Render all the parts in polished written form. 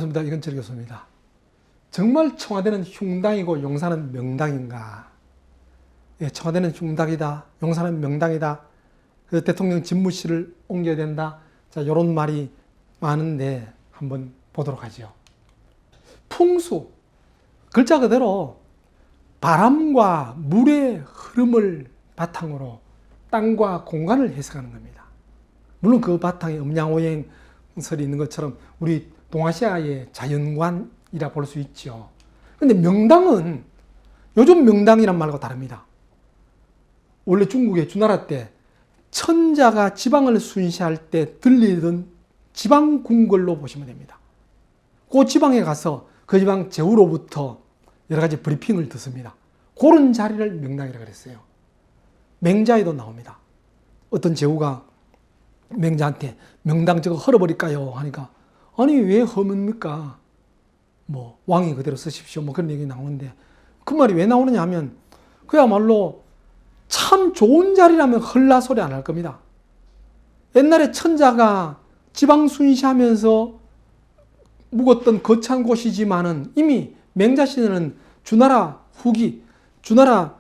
반갑습니다. 이건철 교수입니다. 정말 청와대는 흉당이고 용산은 명당인가? 예, 청와대는 흉당이다. 용산은 명당이다. 그래서 대통령 집무실을 옮겨야 된다. 자, 이런 말이 많은데 한번 보도록 하죠. 풍수, 글자 그대로 바람과 물의 흐름을 바탕으로 땅과 공간을 해석하는 겁니다. 물론 그 바탕에 음양오행설이 있는 것처럼 우리 동아시아의 자연관이라 볼 수 있죠. 그런데 명당은 요즘 명당이란 말과 다릅니다. 원래 중국의 주나라 때 천자가 지방을 순시할 때 들리던 지방궁궐로 보시면 됩니다. 그 지방에 가서 그 지방 제후로부터 여러 가지 브리핑을 듣습니다. 그런 자리를 명당이라고 그랬어요. 맹자에도 나옵니다. 어떤 제후가 맹자한테 명당 저거 헐어버릴까요? 하니까 아니 왜 헐입니까? 뭐 왕이 그대로 쓰십시오. 뭐 그런 얘기 나오는데 그 말이 왜 나오느냐 하면 그야말로 참 좋은 자리라면 헐라 소리 안 할 겁니다. 옛날에 천자가 지방 순시하면서 묵었던 거창한 곳이지만은 이미 맹자 시대는 주나라 후기, 주나라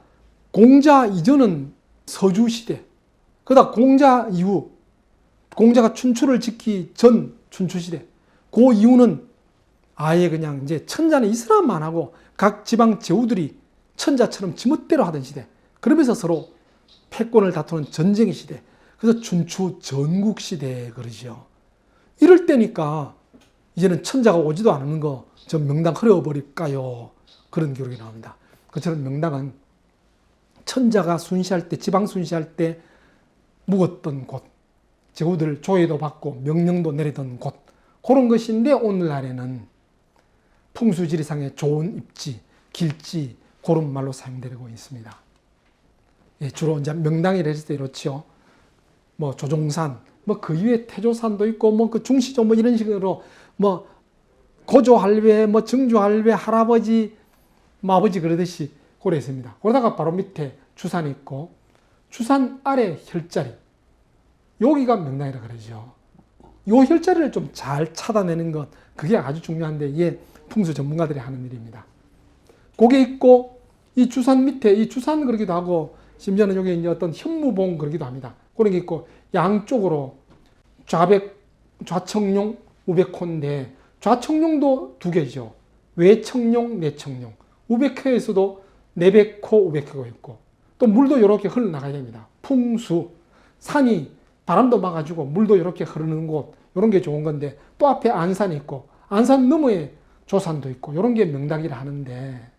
공자 이전은 서주 시대, 그러다 공자 이후, 공자가 춘추를 짓기 전 춘추 시대, 그 이후는 아예 그냥 이제 천자는 있으라만 하고 각 지방 제후들이 천자처럼 지멋대로 하던 시대. 그러면서 서로 패권을 다투는 전쟁의 시대. 그래서 춘추 전국 시대에 그러죠. 이럴 때니까 이제는 천자가 오지도 않는 거 저 명당 흐려버릴까요? 그런 기록이 나옵니다. 그처럼 명당은 천자가 순시할 때, 지방 순시할 때 묵었던 곳, 제후들 조회도 받고 명령도 내리던 곳, 그런 것인데 오늘날에는 풍수지리상의 좋은 입지, 길지, 그런 말로 사용되고 있습니다. 예, 주로 이제 명당이라 했을 때 이렇죠. 뭐 조종산, 뭐 그 이외에 태조산도 있고, 뭐 그 중시조 뭐 이런 식으로 뭐 고조할배, 뭐 증조할배, 할아버지, 마아버지 그러듯이 고래 있습니다. 그러다가 바로 밑에 주산이 있고, 주산 아래 혈자리. 여기가 명당이라 그러죠. 요 혈자리를 좀 잘 찾아내는 것, 그게 아주 중요한데, 이게 풍수 전문가들이 하는 일입니다. 그게 있고, 이 주산 밑에, 이 주산 그러기도 하고, 심지어는 여기 이제 어떤 현무봉 그러기도 합니다. 그런 게 있고, 양쪽으로 좌청룡, 우백호인데, 좌청룡도 두 개죠. 외청룡, 내청룡. 우백호에서도 내백호, 우백호가 있고, 또 물도 이렇게 흘러나가야 됩니다. 풍수, 산이 바람도 막아주고 물도 이렇게 흐르는 곳, 이런 게 좋은 건데, 또 앞에 안산이 있고, 안산 너머에 조산도 있고, 이런 게 명당이라 하는데,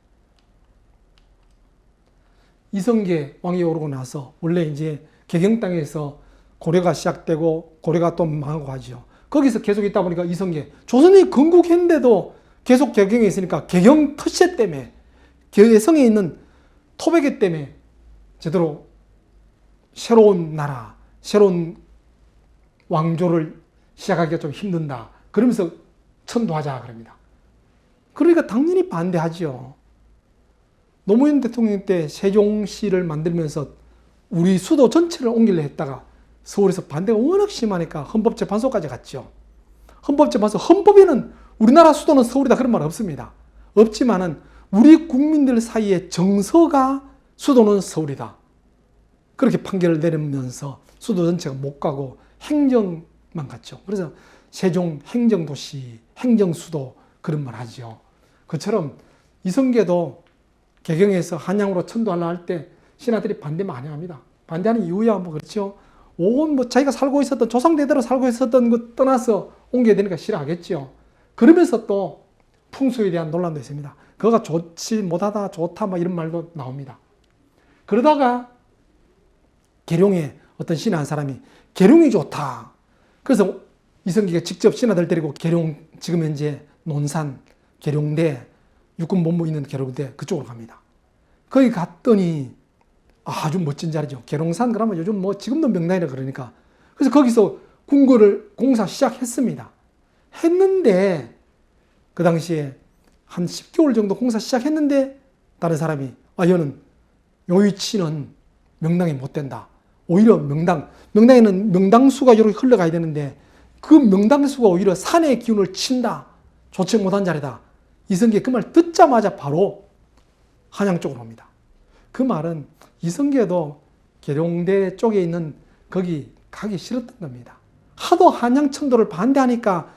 이성계 왕이 오르고 나서 원래 이제 개경 땅에서 고려가 시작되고 고려가 또 망하고 하죠. 거기서 계속 있다 보니까 이성계, 조선이 건국했는데도 계속 개경에 있으니까 개경 텃세 때문에, 개성에 있는 토백계 때문에 제대로 새로운 나라, 새로운 왕조를 시작하기가 좀 힘든다. 그러면서 천도하자 그럽니다. 그러니까 당연히 반대하죠. 노무현 대통령 때 세종시를 만들면서 우리 수도 전체를 옮기려 했다가 서울에서 반대가 워낙 심하니까 헌법재판소까지 갔죠. 헌법재판소, 헌법에는 우리나라 수도는 서울이다 그런 말 없습니다. 없지만은 우리 국민들 사이에 정서가 수도는 서울이다. 그렇게 판결을 내리면서 수도 전체가 못 가고 행정만 갔죠. 그래서 세종 행정도시, 행정수도 그런 말 하죠. 그처럼 이성계도 개경에서 한양으로 천도하려 할 때 신하들이 반대 많이 합니다. 반대하는 이유야 뭐 그렇죠. 온 뭐 자기가 살고 있었던 조상대대로 살고 있었던 것 떠나서 옮겨야 되니까 싫어하겠죠. 그러면서 또 풍수에 대한 논란도 있습니다. 그거가 좋지 못하다, 좋다 막 이런 말도 나옵니다. 그러다가 계룡에 어떤 신하 한 사람이 계룡이 좋다. 그래서 이성계가 직접 신하들 데리고 계룡, 지금 현재 논산, 계룡대, 육군본부 있는 계룡대 그쪽으로 갑니다. 거기 갔더니 아주 멋진 자리죠. 계룡산 그러면 요즘 뭐 지금도 명당이라 그러니까. 그래서 거기서 궁궐을 공사 시작했습니다. 했는데 그 당시에 한 10개월 정도 공사 시작했는데 다른 사람이 얘는 요 위치는 명당이 못 된다. 오히려 명당에는 명당수가 이렇게 흘러가야 되는데 그 명당수가 오히려 산의 기운을 친다. 좋지 못한 자리다. 이성계 그 말 듣자마자 바로 한양 쪽으로 옵니다. 그 말은 이성계도 계룡대 쪽에 있는 거기 가기 싫었던 겁니다. 하도 한양 천도를 반대하니까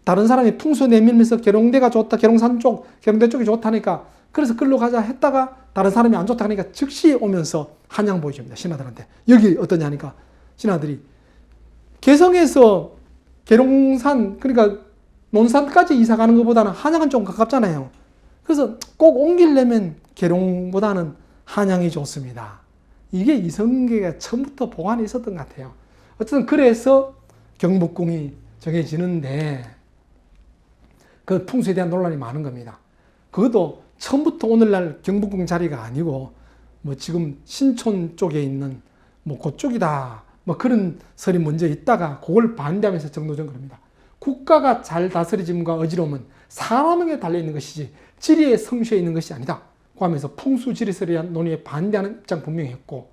다른 사람이 풍수 내밀면서 계룡대가 좋다, 계룡산 쪽, 계룡대 쪽이 좋다니까 그래서 글로 가자 했다가 다른 사람이 안 좋다 하니까 즉시 오면서 한양 보여줍니다. 신하들한테. 여기 어떠냐 하니까 신하들이 개성에서 계룡산 그러니까 논산까지 이사 가는 것보다는 한양은 좀 가깝잖아요. 그래서 꼭 옮기려면 계룡보다는 한양이 좋습니다. 이게 이성계가 처음부터 보관이 있었던 것 같아요. 어쨌든 그래서 경복궁이 정해지는데 그 풍수에 대한 논란이 많은 겁니다. 그것도 처음부터 오늘날 경복궁 자리가 아니고 뭐 지금 신촌 쪽에 있는 뭐 그쪽이다 뭐 그런 설이 먼저 있다가 그걸 반대하면서 정도전 그럽니다. 국가가 잘 다스려짐과 어지러움은 사람에게 달려있는 것이지 지리의 성취에 있는 것이 아니다. 그 하면서 풍수지리설에 대한 논의에 반대하는 입장 분명히 했고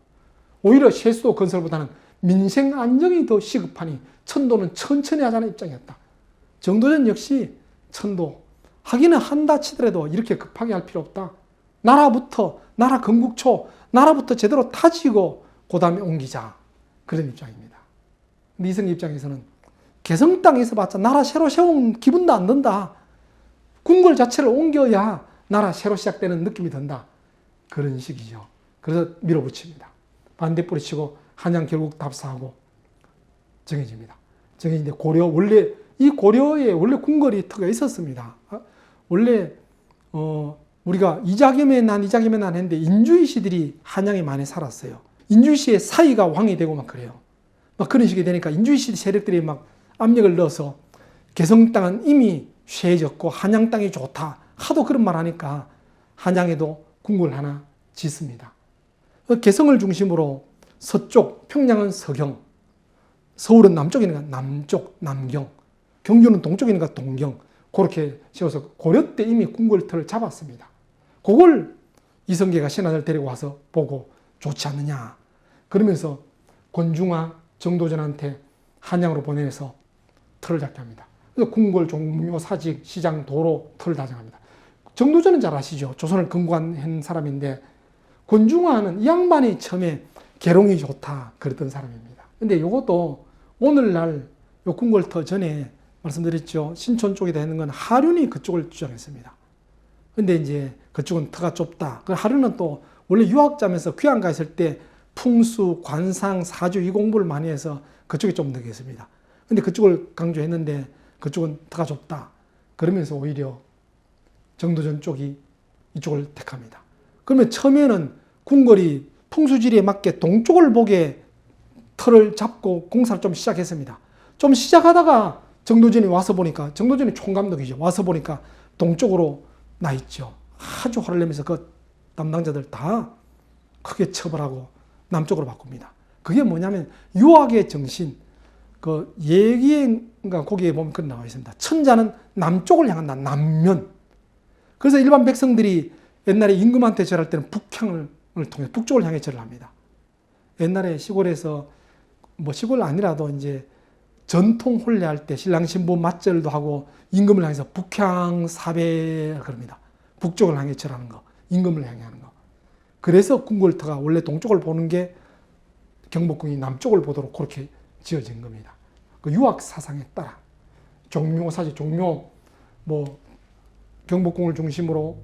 오히려 세수도 건설보다는 민생 안정이 더 시급하니 천도는 천천히 하자는 입장이었다. 정도전 역시 천도 하기는 한다 치더라도 이렇게 급하게 할 필요 없다. 나라부터 나라 건국초 나라부터 제대로 타지고 그 다음에 옮기자. 그런 입장입니다. 이성계 입장에서는 개성 땅에서 봤자 나라 새로 세운 기분도 안 든다. 궁궐 자체를 옮겨야 나라 새로 시작되는 느낌이 든다. 그런 식이죠. 그래서 밀어붙입니다. 반대 뿌리치고 한양 결국 답사하고 정해집니다. 정해진데 원래 이 고려에 원래 궁궐이 터가 있었습니다. 원래 우리가 이자겸의 난 했는데 인주의 시들이 한양에 많이 살았어요. 인주의 시의 사이가 왕이 되고 막 그래요. 막 그런 식이 되니까 인주의 시 세력들이 막 압력을 넣어서 개성 땅은 이미 쇠해졌고 한양 땅이 좋다. 하도 그런 말 하니까 한양에도 궁궐 하나 짓습니다. 개성을 중심으로 서쪽, 평양은 서경, 서울은 남쪽이니까 남쪽, 남경, 경주는 동쪽이니까 동경, 그렇게 세워서 고려 때 이미 궁궐터를 잡았습니다. 그걸 이성계가 신하들 데리고 와서 보고 좋지 않느냐. 그러면서 권중화, 정도전한테 한양으로 보내서 터를 잡게 합니다. 그래서 궁궐, 종묘, 사직, 시장, 도로, 터를 다 정합니다. 정도전은 잘 아시죠? 조선을 건국한 사람인데 권중화는 이 양반이 처음에 계룡이 좋다 그랬던 사람입니다. 근데 이것도 오늘날 요 궁궐터 전에 말씀드렸죠. 신촌 쪽에 되는 건 하륜이 그쪽을 주장했습니다. 근데 이제 그쪽은 터가 좁다. 그 하륜은 또 원래 유학자면서 귀양가 있을 때 풍수, 관상, 사주 이 공부를 많이 해서 그쪽이 좀 득했습니다. 근데 그쪽을 강조했는데 그쪽은 터가 좁다. 그러면서 오히려 정도전 쪽이 이쪽을 택합니다. 그러면 처음에는 궁궐이 풍수지리에 맞게 동쪽을 보게 터를 잡고 공사를 좀 시작했습니다. 좀 시작하다가 정도전이 와서 보니까 정도전이 총감독이죠. 와서 보니까 동쪽으로 나 있죠. 아주 화를 내면서 그 담당자들 다 크게 처벌하고 남쪽으로 바꿉니다. 그게 뭐냐면 유학의 정신, 그 예기인가 거기에 보면 그런 나와 있습니다. 천자는 남쪽을 향한다. 남면. 그래서 일반 백성들이 옛날에 임금한테 절할 때는 북향을 통해 북쪽을 향해 절을 합니다. 옛날에 시골에서 뭐 시골 아니라도 이제 전통 혼례할 때 신랑 신부 맞절도 하고 임금을 향해서 북향 사배 그럽니다. 북쪽을 향해 절하는 거, 임금을 향해 하는 거. 그래서 궁궐터가 원래 동쪽을 보는 게 경복궁이 남쪽을 보도록 그렇게 지어진 겁니다. 그 유학 사상에 따라 종묘 사실 종묘 뭐 경복궁을 중심으로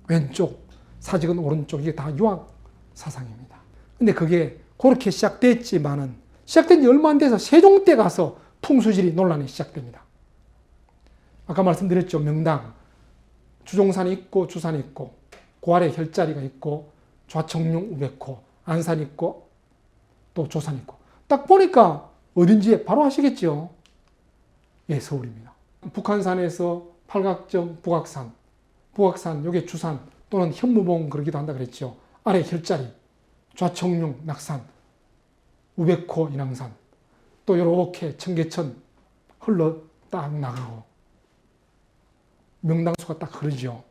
왼쪽 사직은 오른쪽 이게 다 유학 사상입니다. 근데 그게 그렇게 시작됐지만은 시작된 지 얼마 안 돼서 세종 때 가서 풍수지리 논란이 시작됩니다. 아까 말씀드렸죠. 명당 주종산이 있고 주산이 있고 그 아래 혈자리가 있고 좌청룡 우백호 안산이 있고 또 조산이 있고 딱 보니까 어딘지 바로 아시겠죠? 예, 서울입니다. 북한산에서 팔각정 북악산 요게 주산 또는 현무봉 그러기도 한다 그랬죠. 아래 혈자리 좌청룡 낙산 우백호 인왕산 또 이렇게 청계천 흘러 딱 나가고 명당수가 딱 흐르죠.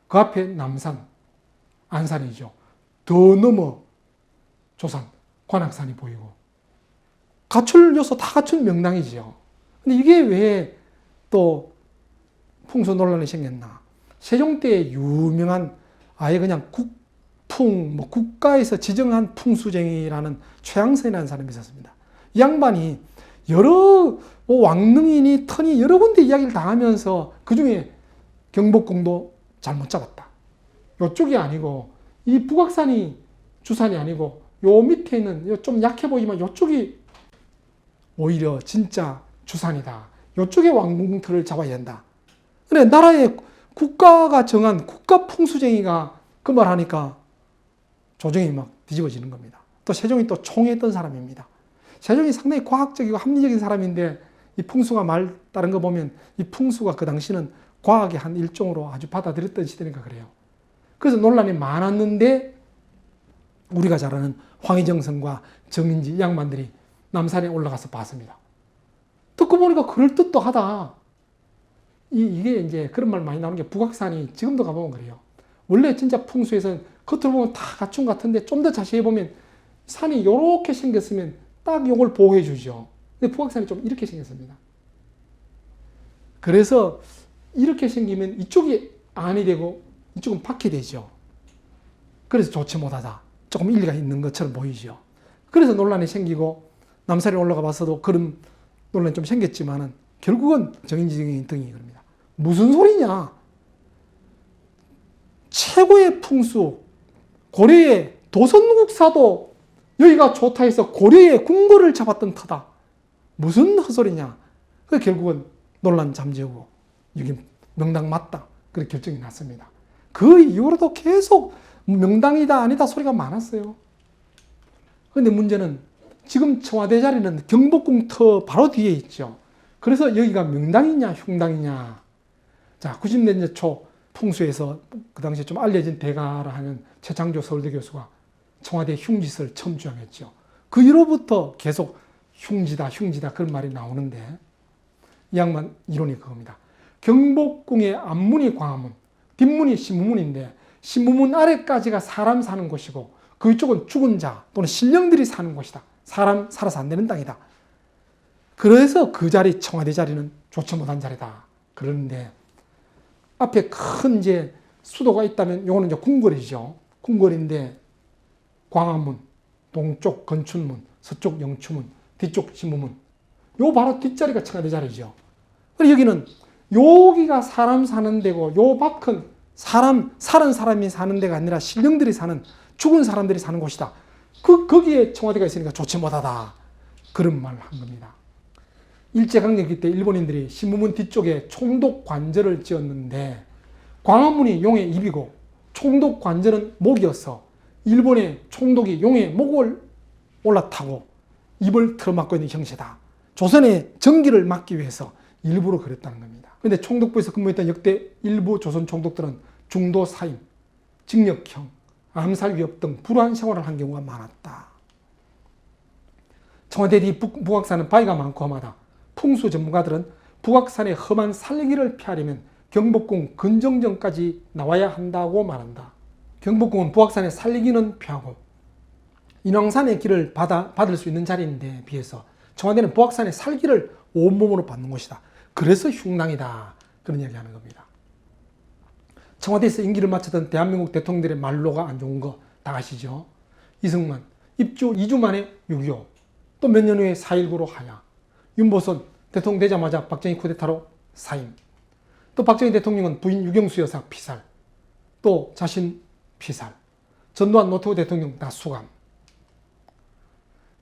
그 앞에 남산 안산이죠. 더 넘어 조산 관악산이 보이고 갖출 요소 다 갖춘 명당이지요. 근데 이게 왜 또 풍수 논란이 생겼나? 세종 때 유명한 아예 그냥 국풍, 뭐 국가에서 지정한 풍수쟁이라는 최양선이라는 사람이 있었습니다. 이 양반이 여러 왕릉이니 터니 여러 군데 이야기를 다 하면서 그 중에 경복궁도 잘못 잡았다. 요쪽이 아니고 이 북악산이 주산이 아니고 요 밑에 있는 좀 약해 보이지만 요쪽이 오히려 진짜 주산이다. 요쪽에 왕궁틀을 잡아야 된다. 그래 나라의 국가가 정한 국가 풍수쟁이가 그 말하니까 조정이 막 뒤집어지는 겁니다. 또 세종이 또 총애했던 사람입니다. 세종이 상당히 과학적이고 합리적인 사람인데 이 풍수가 말 따른 거 보면 이 풍수가 그 당시는 과학의 한 일종으로 아주 받아들였던 시대니까 그래요. 그래서 논란이 많았는데 우리가 잘 아는 황희정선과 정인지 이 양반들이 남산에 올라가서 봤습니다. 듣고 보니까 그럴듯도 하다. 이게 이제 그런 말 많이 나오는 게 북악산이 지금도 가보면 그래요. 원래 진짜 풍수에서는 겉으로 보면 다 갖춘 것 같은데 좀 더 자세히 보면 산이 이렇게 생겼으면 딱 이걸 보호해 주죠. 근데 북악산이 좀 이렇게 생겼습니다. 그래서 이렇게 생기면 이쪽이 안이 되고 이쪽은 밖이 되죠. 그래서 좋지 못하다. 조금 일리가 있는 것처럼 보이죠. 그래서 논란이 생기고 남산에 올라가 봤어도 그런 논란이 좀 생겼지만은 결국은 정인지 등이 그럽니다. 무슨 소리냐? 최고의 풍수, 고려의 도선국사도 여기가 좋다 해서 고려의 궁궐을 잡았던 터다. 무슨 헛소리냐? 그래서 결국은 논란 잠재우고 여기 명당 맞다. 그렇게 결정이 났습니다. 그 이후로도 계속 명당이다 아니다 소리가 많았어요. 그런데 문제는 지금 청와대 자리는 경복궁 터 바로 뒤에 있죠. 그래서 여기가 명당이냐 흉당이냐. 자, 90년대 초 풍수에서 그 당시에 좀 알려진 대가라 하는 최창조 서울대 교수가 청와대 흉짓을 처음 주장했죠. 그 이후로부터 계속 흉지다 그런 말이 나오는데 이 양반 이론이 그겁니다. 경복궁의 앞문이 광화문, 뒷문이 신무문인데 신무문 아래까지가 사람 사는 곳이고 그쪽은 죽은 자 또는 신령들이 사는 곳이다. 사람 살아서 안 되는 땅이다. 그래서 그 자리, 청와대 자리는 좋지 못한 자리다. 그러는데 앞에 큰 이제 수도가 있다면 요거는 이제 궁궐이죠. 궁궐인데 광화문, 동쪽 건춘문, 서쪽 영추문, 뒤쪽 신무문. 요 바로 뒷자리가 청와대 자리죠. 그리고 여기는 여기가 사람 사는 데고 요 밖은 살은 사람이 사는 데가 아니라 신령들이 사는 죽은 사람들이 사는 곳이다. 거기에 청와대가 있으니까 좋지 못하다. 그런 말을 한 겁니다. 일제강점기 때 일본인들이 신무문 뒤쪽에 총독관절을 지었는데 광화문이 용의 입이고 총독관절은 목이어서 일본의 총독이 용의 목을 올라타고 입을 틀어막고 있는 형세다. 조선의 정기를 막기 위해서 일부러 그랬다는 겁니다. 그런데 총독부에서 근무했던 역대 일부 조선 총독들은 중도 사임, 징역형, 암살 위협 등 불우한 생활을 한 경우가 많았다. 청와대 뒤 북악산은 바위가 많고 험하다. 풍수 전문가들은 북악산의 험한 살기를 피하려면 경복궁 근정전까지 나와야 한다고 말한다. 경복궁은 북악산의 살기는 피하고 인왕산의 길을 받을 수 있는 자리인데 비해서 청와대는 북악산의 살기를 온몸으로 받는 곳이다. 그래서 흉당이다. 그런 이야기 하는 겁니다. 청와대에서 임기를 마쳤던 대한민국 대통령들의 말로가 안 좋은 거 다 아시죠? 이승만, 입주 2주 만에 6.25, 또 몇 년 후에 4.19로 하야, 윤보선 대통령 되자마자 박정희 쿠데타로 사임, 또 박정희 대통령은 부인 유경수 여사 피살, 또 자신 피살, 전두환 노태우 대통령 다 수감.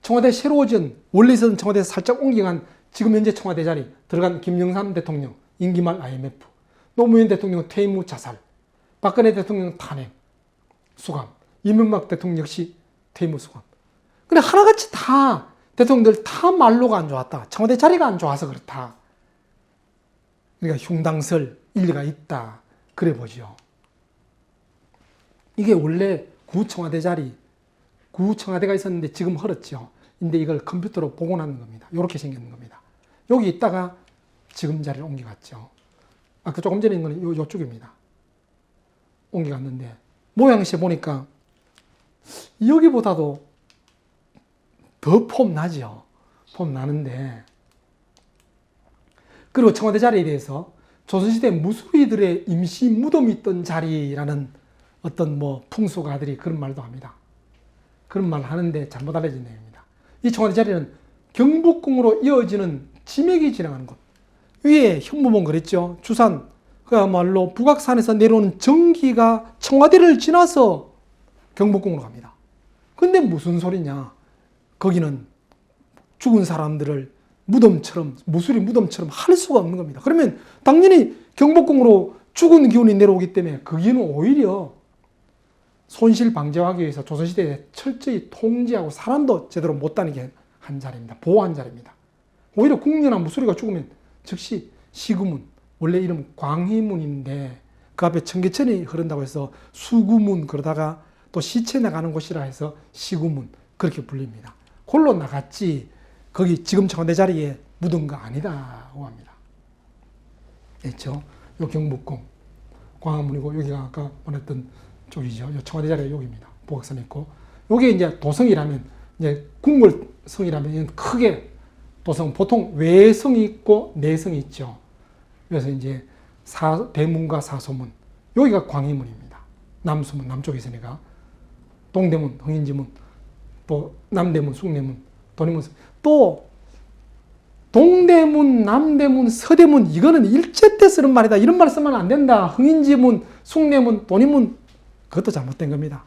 청와대 새로워진 원래 있었던 청와대에서 살짝 옮겨간 지금 현재 청와대 자리 들어간 김영삼 대통령 임기 말 IMF, 노무현 대통령 퇴임 후 자살, 박근혜 대통령 탄핵, 수감, 이명박 대통령 역시 퇴임 후 수감. 근데 하나같이 다 대통령들 다 말로가 안 좋았다. 청와대 자리가 안 좋아서 그렇다. 그러니까 흉당설 일리가 있다. 그래 보죠. 이게 원래 구청와대 자리, 구청와대가 있었는데 지금 헐었죠. 근데 이걸 컴퓨터로 복원하는 겁니다. 이렇게 생기는 겁니다. 여기 있다가 지금 자리를 옮겨갔죠. 아까 조금 전에 있는 건 이쪽입니다. 옮겨갔는데 모양새 보니까 여기보다도 더 폼 나죠. 폼 나는데 그리고 청와대 자리에 대해서 조선시대 무술이들의 임시 무덤이 있던 자리라는 어떤 풍수가들이 그런 말도 합니다. 그런 말 하는데 잘못 알려진 내용입니다. 이 청와대 자리는 경복궁으로 이어지는 지맥이 지나가는 곳. 위에 현무봉 그랬죠. 주산, 그야말로 북악산에서 내려오는 전기가 청와대를 지나서 경복궁으로 갑니다. 근데 무슨 소리냐. 거기는 죽은 사람들을 무덤처럼, 무술이 무덤처럼 할 수가 없는 겁니다. 그러면 당연히 경복궁으로 죽은 기운이 내려오기 때문에 그 기운은 오히려 손실 방지하기 위해서 조선시대에 철저히 통제하고 사람도 제대로 못 다니게 한 자리입니다. 보호한 자리입니다. 오히려 궁녀나 무술이가 죽으면 즉시 시구문, 원래 이름 광희문인데 그 앞에 청계천이 흐른다고 해서 수구문 그러다가 또 시체 나가는 곳이라 해서 시구문 그렇게 불립니다. 골로 나갔지 거기 지금 청와대 자리에 묻은 거 아니다고 합니다. 됐죠? 요 경복궁 광화문이고 여기가 아까 말했던 쪽이죠. 요 청와대 자리가 여기입니다. 북악산에 있고 요게 이제 도성이라면 이제 궁궐성이라면 크게 도성 보통 외성이 있고 내성이 있죠. 그래서 이제 대문과 사소문 여기가 광희문입니다. 남수문 남쪽에 있으니까 동대문 흥인지문 또 남대문 숭례문 도림문 또 동대문 남대문 서대문 이거는 일제 때 쓰는 말이다. 이런 말 쓰면 안 된다. 흥인지문 숭례문 도림문 그것도 잘못된 겁니다.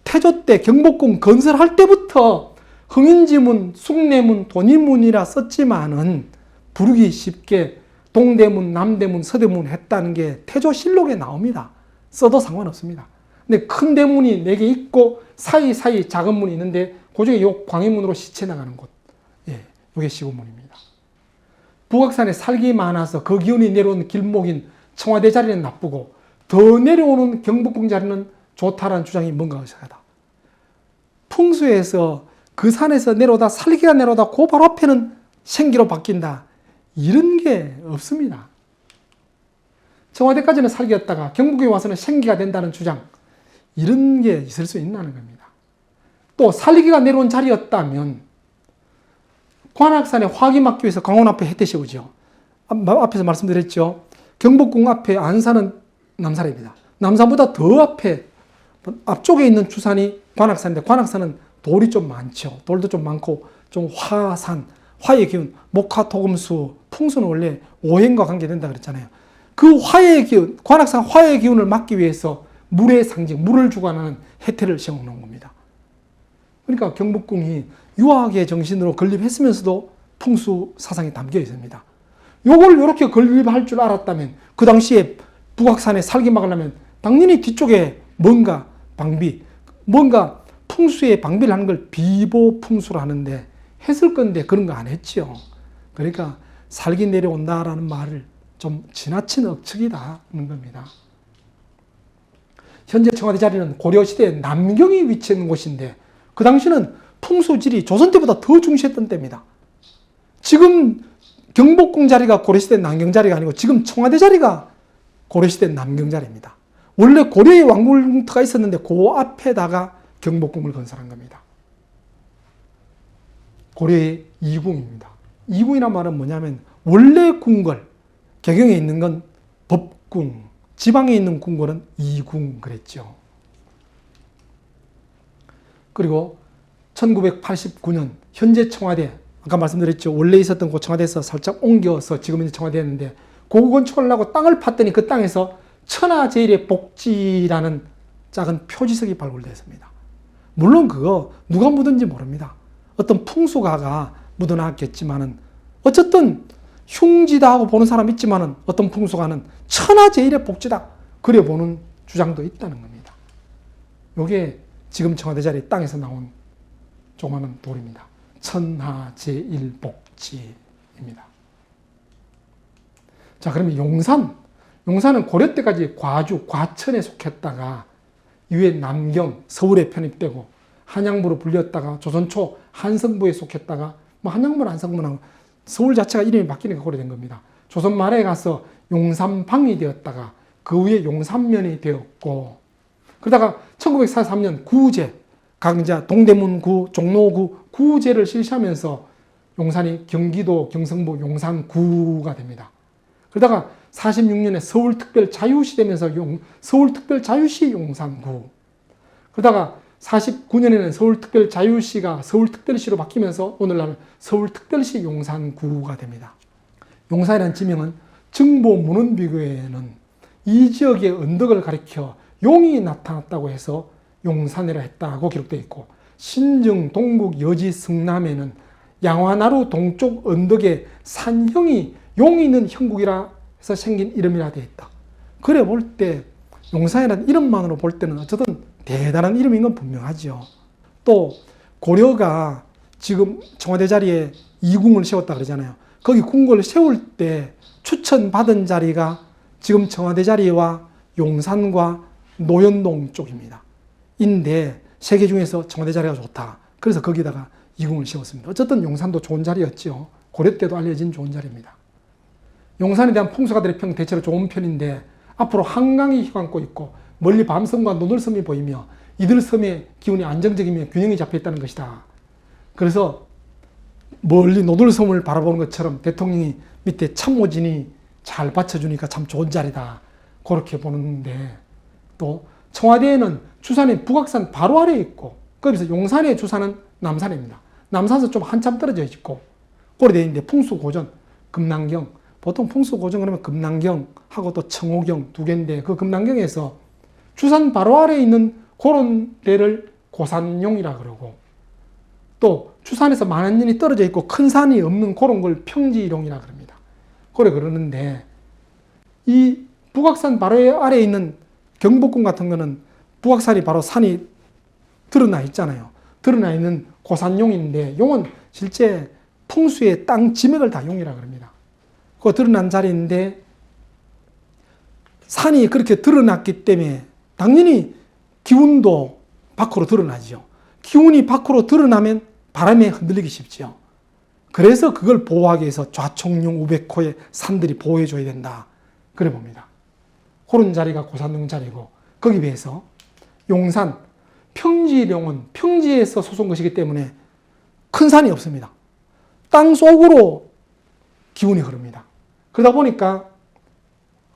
태조 때 경복궁 건설할 때부터 흥인지문, 숭례문, 도림문이라 썼지만은 부르기 쉽게 동대문, 남대문, 서대문 했다는 게 태조실록에 나옵니다. 써도 상관없습니다. 근데 큰 대문이 4개 있고 사이사이 작은 문이 있는데 그중에 요 광해문으로 시체 나가는 곳. 예, 요게 시구문입니다. 북악산에 살기 많아서 그 기운이 내려오는 길목인 청와대 자리는 나쁘고 더 내려오는 경복궁 자리는 좋다라는 주장이 뭔가 의식하다. 풍수에서 그 산에서 내려오다 살기가 내려오다 그 바로 앞에는 생기로 바뀐다. 이런 게 없습니다. 청와대까지는 살기였다가 경복궁에 와서는 생기가 된다는 주장. 이런 게 있을 수 있다는 겁니다. 또 살기가 내려온 자리였다면 관악산에 화기 막기 위해서 강원 앞에 해태 세우죠. 앞에서 말씀드렸죠. 경복궁 앞에 안산은 남산입니다. 남산보다 더 앞쪽에 있는 주산이 관악산인데 관악산은 돌이 좀 많죠. 돌도 좀 많고 좀 화산, 화의 기운, 목화, 토금수, 풍수는 원래 오행과 관계된다 그랬잖아요. 그 화의 기운, 관악산 화의 기운을 막기 위해서 물의 상징, 물을 주관하는 해태를 세워놓은 겁니다. 그러니까 경복궁이 유학의 정신으로 건립했으면서도 풍수 사상이 담겨 있습니다. 요걸 이렇게 건립할 줄 알았다면 그 당시에 북악산에 살기 막으려면 당연히 뒤쪽에 뭔가 방비, 뭔가 풍수에 방비를 하는 걸 비보풍수를 하는데 했을 건데 그런 거 안 했죠. 그러니까 살기 내려온다라는 말을 좀 지나친 억측이다는 겁니다. 현재 청와대 자리는 고려시대 남경이 위치한 곳인데 그 당시는 풍수질이 조선 때보다 더 중시했던 때입니다. 지금 경복궁 자리가 고려시대 남경 자리가 아니고 지금 청와대 자리가 고려시대 남경 자리입니다. 원래 고려의 왕궁터가 있었는데 그 앞에다가 경복궁을 건설한 겁니다. 고려의 이궁입니다. 이궁이란 말은 뭐냐면 원래 궁궐, 개경에 있는 건 법궁, 지방에 있는 궁궐은 이궁 그랬죠. 그리고 1989년 현재 청와대, 아까 말씀드렸죠. 원래 있었던 그 청와대에서 살짝 옮겨서 지금 이제 청와대였는데 그 건축을 하고 땅을 팠더니 그 땅에서 천하제일의 복지라는 작은 표지석이 발굴됐습니다. 물론 그거 누가 묻은지 모릅니다. 어떤 풍수가가 묻어놨겠지만은 어쨌든 흉지다 하고 보는 사람 있지만은 어떤 풍수가는 천하제일의 복지다 그려보는 주장도 있다는 겁니다. 이게 지금 청와대 자리 땅에서 나온 조그마한 돌입니다. 천하제일복지입니다. 자, 그러면 용산은 고려 때까지 과주, 과천에 속했다가 이후에 남경, 서울에 편입되고 한양부로 불렸다가 조선 초 한성부에 속했다가 한양부, 한성부는 서울 자체가 이름이 바뀌니까 고려된 겁니다. 조선 말에 가서 용산방이 되었다가 그 후에 용산면이 되었고 그러다가 1943년 구제, 강자, 동대문구, 종로구 구제를 실시하면서 용산이 경기도 경성부 용산구가 됩니다. 그러다가 46년에 서울특별자유시 되면서 서울특별자유시 용산구. 그러다가 49년에는 서울특별자유시가 서울특별시로 바뀌면서 오늘날은 서울특별시 용산구가 됩니다. 용산이라는 지명은 정보 문헌비교에는 이 지역의 언덕을 가리켜 용이 나타났다고 해서 용산이라 했다고 기록되어 있고, 신정, 동국, 여지, 성남에는 양화나루 동쪽 언덕에 산형이 용이 있는 형국이라 해서 생긴 이름이라 되어 있다. 그래 볼 때 용산이라는 이름만으로 볼 때는 어쨌든 대단한 이름인 건 분명하죠. 또 고려가 지금 청와대 자리에 이궁을 세웠다 그러잖아요. 거기 궁궐을 세울 때 추천받은 자리가 지금 청와대 자리와 용산과 노현동 쪽입니다. 인데 세계 중에서 청와대 자리가 좋다. 그래서 거기다가 이궁을 세웠습니다. 어쨌든 용산도 좋은 자리였죠. 고려 때도 알려진 좋은 자리입니다. 용산에 대한 풍수가들의 평 대체로 좋은 편인데 앞으로 한강이 휘감고 있고 멀리 밤섬과 노들섬이 보이며 이들 섬의 기운이 안정적이며 균형이 잡혀 있다는 것이다. 그래서 멀리 노들섬을 바라보는 것처럼 대통령이 밑에 참모진이 잘 받쳐주니까 참 좋은 자리다. 그렇게 보는데, 또 청와대에는 주산이 북악산 바로 아래에 있고, 거기서 용산의 주산은 남산입니다. 남산에서 좀 한참 떨어져 있고, 그렇게 되어 있는데 풍수고전, 금남경, 보통 풍수고전 그러면 금남경하고 또 청호경 두 개인데, 그 금남경에서 주산 바로 아래에 있는 그런 데를 고산용이라 그러고, 또 주산에서 많은 년이 떨어져 있고 큰 산이 없는 그런 걸 평지룡이라 그럽니다. 그래 그러는데, 이 북악산 바로 아래에 있는 경복궁 같은 거는 북악산이 바로 산이 드러나 있잖아요. 드러나 있는 고산용인데, 용은 실제 풍수의 땅 지맥을 다 용이라 그럽니다. 그 드러난 자리인데 산이 그렇게 드러났기 때문에 당연히 기운도 밖으로 드러나죠. 기운이 밖으로 드러나면 바람에 흔들리기 쉽죠. 그래서 그걸 보호하기 위해서 좌총룡 우백호의 산들이 보호해줘야 된다. 그래 봅니다. 그런 자리가 고산용 자리고, 거기에 비해서 용산, 평지룡은 평지에서 솟은 것이기 때문에 큰 산이 없습니다. 땅 속으로 기운이 흐릅니다. 그러다 보니까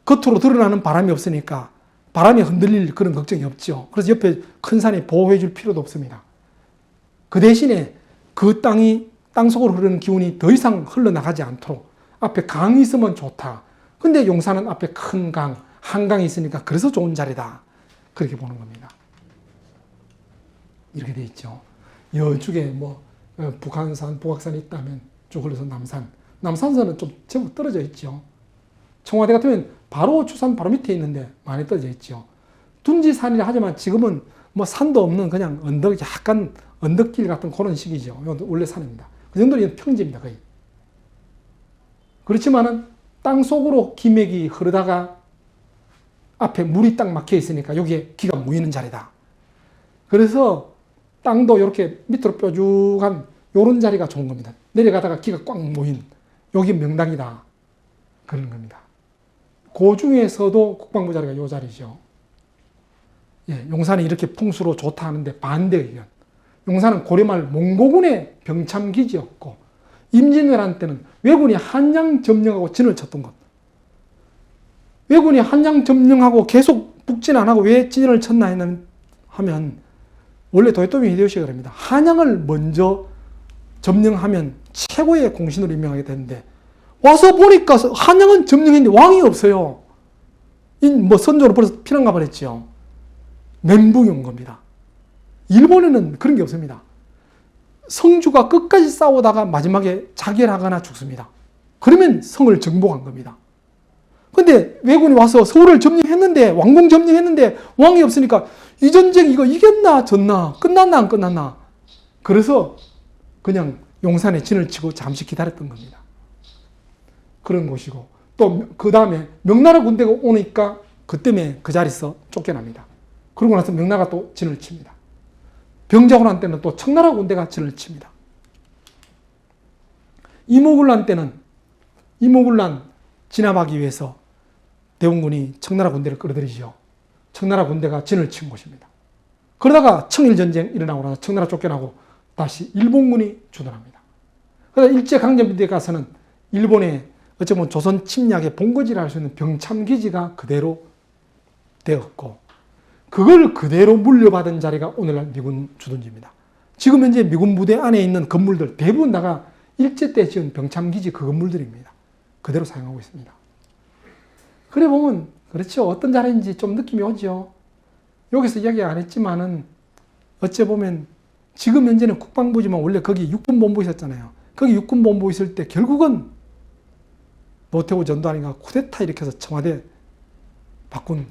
겉으로 드러나는 바람이 없으니까 바람에 흔들릴 그런 걱정이 없죠. 그래서 옆에 큰 산이 보호해 줄 필요도 없습니다. 그 대신에 그 땅이 땅속으로 흐르는 기운이 더 이상 흘러나가지 않도록 앞에 강이 있으면 좋다. 근데 용산은 앞에 큰 강, 한강이 있으니까 그래서 좋은 자리다. 그렇게 보는 겁니다. 이렇게 돼 있죠. 여쪽에 북한산, 북악산이 있다면 쭉 흘러서 남산. 남산선은 좀 제법 떨어져 있죠. 청와대 같으면 바로 주산 바로 밑에 있는데 많이 떨어져 있죠. 둔지산이라 하지만 지금은 산도 없는 그냥 언덕, 약간 언덕길 같은 그런 식이죠. 원래 산입니다. 그 정도는 평지입니다, 거의. 그렇지만은 땅 속으로 기맥이 흐르다가 앞에 물이 딱 막혀 있으니까 여기에 기가 모이는 자리다. 그래서 땅도 이렇게 밑으로 뾰족한 요런 자리가 좋은 겁니다. 내려가다가 기가 꽉 모인 여기 명당이다. 그런 겁니다. 그 중에서도 국방부 자리가 요 자리죠. 예, 용산이 이렇게 풍수로 좋다 하는데 반대 의견. 용산은 고려말 몽고군의 병참기지였고, 임진왜란 때는 왜군이 한양 점령하고 진을 쳤던 것. 왜군이 한양 점령하고 계속 북진 안 하고 왜 진을 쳤나 하면 원래 도요토미 히데요시가 그럽니다. 한양을 먼저 점령하면 최고의 공신으로 임명하게 되는데, 와서 보니까 한양은 점령했는데 왕이 없어요. 선조는 벌써 피난 가버렸죠. 멘붕이 온 겁니다. 일본에는 그런 게 없습니다. 성주가 끝까지 싸우다가 마지막에 자결하거나 죽습니다. 그러면 성을 정복한 겁니다. 근데 왜군이 와서 서울을 점령했는데, 왕궁 점령했는데 왕이 없으니까 이 전쟁 이거 이겼나 졌나, 끝났나 안 끝났나. 그래서 그냥 용산에 진을 치고 잠시 기다렸던 겁니다. 그런 곳이고, 또 그 다음에 명나라 군대가 오니까 그 때문에 그 자리에서 쫓겨납니다. 그러고 나서 명나라가 또 진을 칩니다. 병자호란 때는 또 청나라 군대가 진을 칩니다. 이모군란 때는 이모군란 진압하기 위해서 대원군이 청나라 군대를 끌어들이죠. 청나라 군대가 진을 친 곳입니다. 그러다가 청일전쟁 일어나고 나서 청나라 쫓겨나고 다시 일본군이 주둔합니다. 그래서 일제강점기에 가서는 일본의 어쩌면 조선 침략의 본거지라 할 수 있는 병참기지가 그대로 되었고, 그걸 그대로 물려받은 자리가 오늘날 미군 주둔지입니다. 지금 현재 미군 부대 안에 있는 건물들 대부분 다가 일제 때 지은 병참기지 그 건물들입니다. 그대로 사용하고 있습니다. 그래 보면 그렇죠. 어떤 자리인지 좀 느낌이 오죠. 여기서 이야기 안 했지만은 어째 보면 지금 현재는 국방부지만 원래 거기 육군본부 있었잖아요. 거기 육군본부 있을 때 결국은 노태우 전두환이가 쿠데타 일으켜서 청와대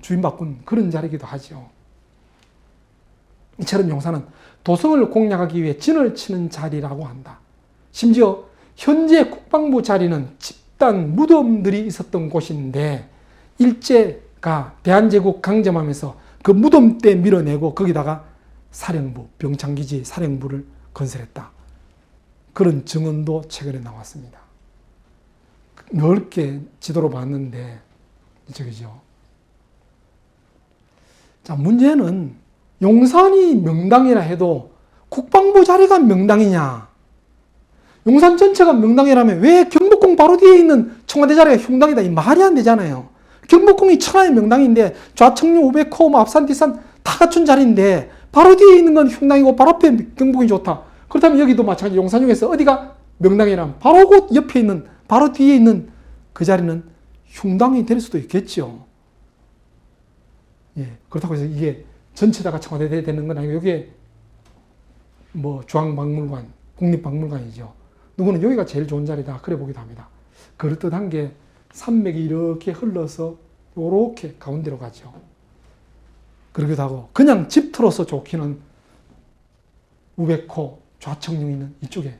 주인 바꾼 그런 자리이기도 하죠. 이처럼 용산은 도성을 공략하기 위해 진을 치는 자리라고 한다. 심지어 현재 국방부 자리는 집단 무덤들이 있었던 곳인데 일제가 대한제국 강점하면서 그 무덤 때 밀어내고 거기다가 사령부, 병창기지 사령부를 건설했다. 그런 증언도 최근에 나왔습니다. 넓게 지도로 봤는데 저기죠. 자, 문제는 용산이 명당이라 해도 국방부 자리가 명당이냐? 용산 전체가 명당이라면 왜 경복궁 바로 뒤에 있는 청와대 자리가 흉당이다? 이 말이 안 되잖아요. 경복궁이 천하의 명당인데 좌청룡, 우백호, 뭐 앞산, 뒷산 다 갖춘 자리인데 바로 뒤에 있는 건 흉당이고 바로 앞에 경복궁이 좋다. 그렇다면 여기도 마찬가지 용산역에서 어디가 명당이라면 바로 그 옆에 있는 바로 뒤에 있는 그 자리는 흉당이 될 수도 있겠죠. 예, 그렇다고 해서 이게 전체다가 청와대 되는 건 아니고 여기에 뭐 중앙박물관, 국립박물관이죠. 누구는 여기가 제일 좋은 자리다 그래 보기도 합니다. 그럴듯한 게 산맥이 이렇게 흘러서 이렇게 가운데로 가죠. 그러기도 하고 그냥 집터로서 좋기는 우백호, 좌청룡 있는 이쪽에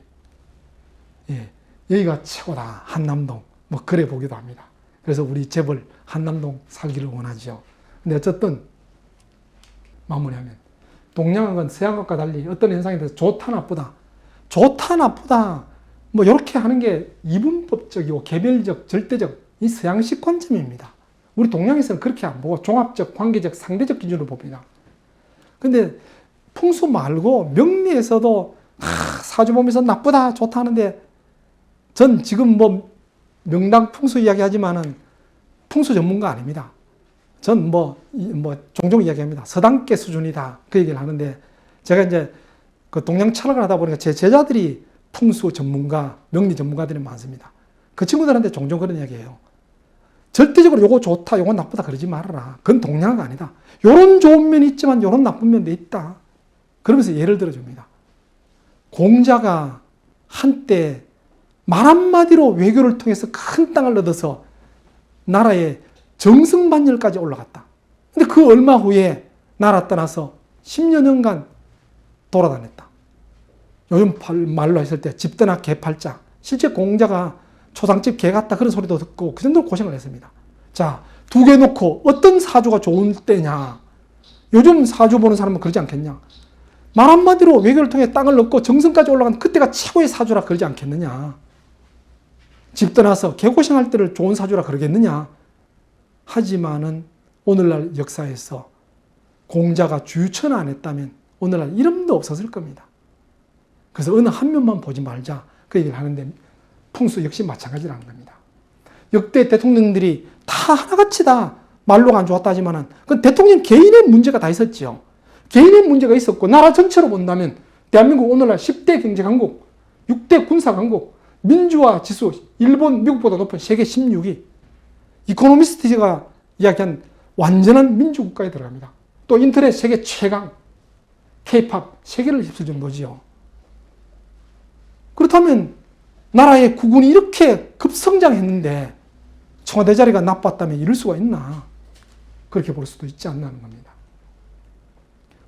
예, 여기가 최고다. 한남동 뭐 그래 보기도 합니다. 그래서 우리 재벌 한남동 살기를 원하죠. 근데 어쨌든 마무리하면 동양학은 서양학과 달리 어떤 현상에 대해서 좋다 나쁘다 뭐 이렇게 하는 게 이분법적이고 개별적 절대적 이 서양식 관점입니다. 우리 동양에서는 그렇게 안 보고 종합적 관계적 상대적 기준으로 봅니다. 근데 풍수 말고 명리에서도 사주 보면서 나쁘다 좋다 하는데 전 지금 뭐 명당 풍수 이야기하지만은 풍수 전문가 아닙니다. 전 종종 이야기합니다. 서당계 수준이다. 그 얘기를 하는데 제가 이제 그 동양 철학을 하다 보니까 제 제자들이 풍수 전문가, 명리 전문가들이 많습니다. 그 친구들한테 종종 그런 이야기해요. 절대적으로 요거 좋다, 요거 나쁘다 그러지 말아라. 그건 동양화가 아니다. 요런 좋은 면이 있지만 요런 나쁜 면도 있다. 그러면서 예를 들어줍니다. 공자가 한때 말 한마디로 외교를 통해서 큰 땅을 얻어서 나라의 정승반열까지 올라갔다. 근데 그 얼마 후에 나라 떠나서 10여 년간 돌아다녔다. 요즘 말로 했을 때 집떠나 개팔자. 실제 공자가 초상집 개 같다 그런 소리도 듣고 그 정도로 고생을 했습니다. 자, 두 개 놓고 어떤 사주가 좋은 때냐. 요즘 사주 보는 사람은 그러지 않겠냐. 말 한마디로 외교를 통해 땅을 얻고 정승까지 올라간 그때가 최고의 사주라 그러지 않겠느냐. 집 떠나서 개고생할 때를 좋은 사주라 그러겠느냐. 하지만은 오늘날 역사에서 공자가 주유천하 안 했다면 오늘날 이름도 없었을 겁니다. 그래서 어느 한 면만 보지 말자 그 얘기를 하는데 풍수 역시 마찬가지라는 겁니다. 역대 대통령들이 다 하나같이 다 말로가 안 좋았다 하지만은 그 대통령 개인의 문제가 다 있었죠. 개인의 문제가 있었고 나라 전체로 본다면 대한민국 오늘날 10대 경제 강국, 6대 군사 강국, 민주화 지수 일본, 미국보다 높은 세계 16위. 이코노미스트가 이야기한 완전한 민주국가에 들어갑니다. 또 인터넷 세계 최강, K-팝 세계를 휩쓸 정도지요. 그렇다면 나라의 국군이 이렇게 급성장했는데 청와대 자리가 나빴다면 이럴 수가 있나? 그렇게 볼 수도 있지 않나는 겁니다.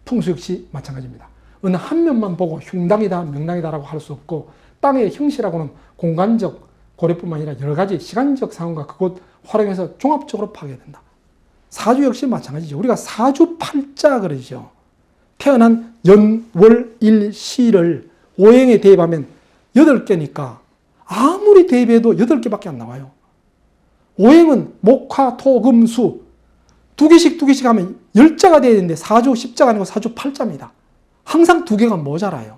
풍수 역시 마찬가지입니다. 어느 한 면만 보고 흉당이다, 명당이다라고 할 수 없고 땅의 형시라고는 공간적 고려뿐만 아니라 여러 가지 시간적 상황과 그곳 활용해서 종합적으로 파악해야 된다. 사주 역시 마찬가지죠. 우리가 사주팔자 그러죠. 태어난 연, 월, 일, 시를 오행에 대입하면 8개니까 아무리 대입해도 8개밖에 안 나와요. 오행은 목, 화, 토, 금, 수 2개씩 하면 10자가 돼야 되는데 사주 10자가 아니고 사주 8자입니다. 항상 2개가 모자라요.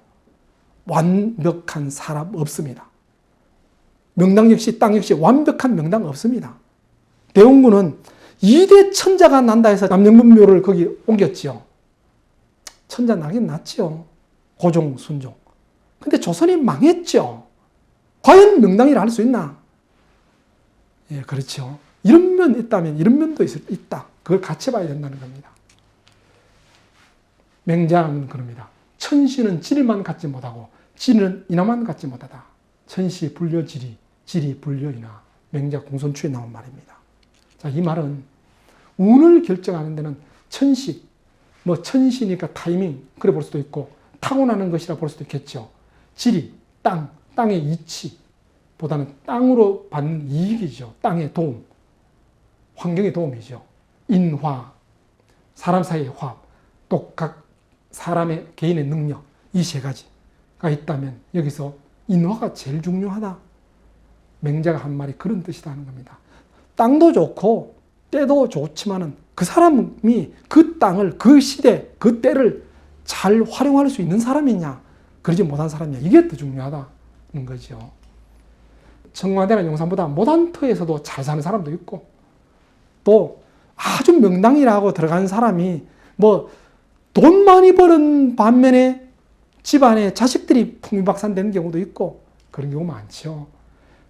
완벽한 사람 없습니다. 명당 역시 땅 역시 완벽한 명당 없습니다. 대원군은 2대 천자가 난다 해서 남영분묘를 거기 옮겼지요. 천자 나긴 났죠. 고종, 순종. 근데 조선이 망했죠. 과연 명당이라 할 수 있나? 예, 그렇죠. 이런 면 있다면 이런 면도 있다. 그걸 같이 봐야 된다는 겁니다. 맹자는 그럽니다. 천시는 지리만 갖지 못하고 지리는 인하만 갖지 못하다. 천시 불려 지리, 지리 불려 인하. 맹자 공손추에 나온 말입니다. 자, 이 말은 운을 결정하는 데는 천시, 뭐 천시니까 타이밍 그래 볼 수도 있고 타고나는 것이라 볼 수도 있겠죠. 지리, 땅의 이치보다는 땅으로 받는 이익이죠. 땅의 도움, 환경의 도움이죠. 인화, 사람 사이의 화합, 또 각 사람의 개인의 능력, 이 세 가지가 있다면 여기서 인화가 제일 중요하다. 맹자가 한 말이 그런 뜻이다 하는 겁니다. 땅도 좋고 때도 좋지만은 그 사람이 그 땅을, 그 시대, 그 때를 잘 활용할 수 있는 사람이냐, 그러지 못한 사람이냐, 이게 더 중요하다는 거죠. 청와대나 용산보다 못한 터에서도 잘 사는 사람도 있고, 또 아주 명당이라고 들어간 사람이 뭐 돈 많이 버는 반면에 집안에 자식들이 풍비박산되는 경우도 있고 그런 경우 많죠.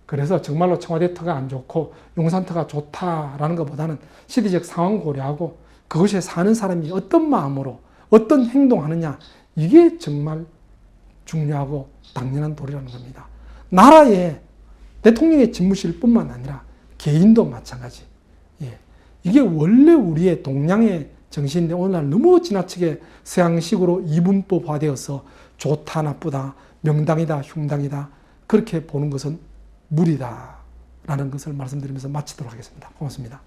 그래서 정말로 청와대 터가 안 좋고 용산 터가 좋다라는 것보다는 시대적 상황 고려하고 그곳에 사는 사람이 어떤 마음으로 어떤 행동하느냐, 이게 정말 중요하고 당연한 도리라는 겁니다. 나라의 대통령의 집무실뿐만 아니라 개인도 마찬가지. 예. 이게 원래 우리의 동양의 정신인데 오늘날 너무 지나치게 서양식으로 이분법화되어서 좋다 나쁘다, 명당이다 흉당이다 그렇게 보는 것은 무리다라는 것을 말씀드리면서 마치도록 하겠습니다. 고맙습니다.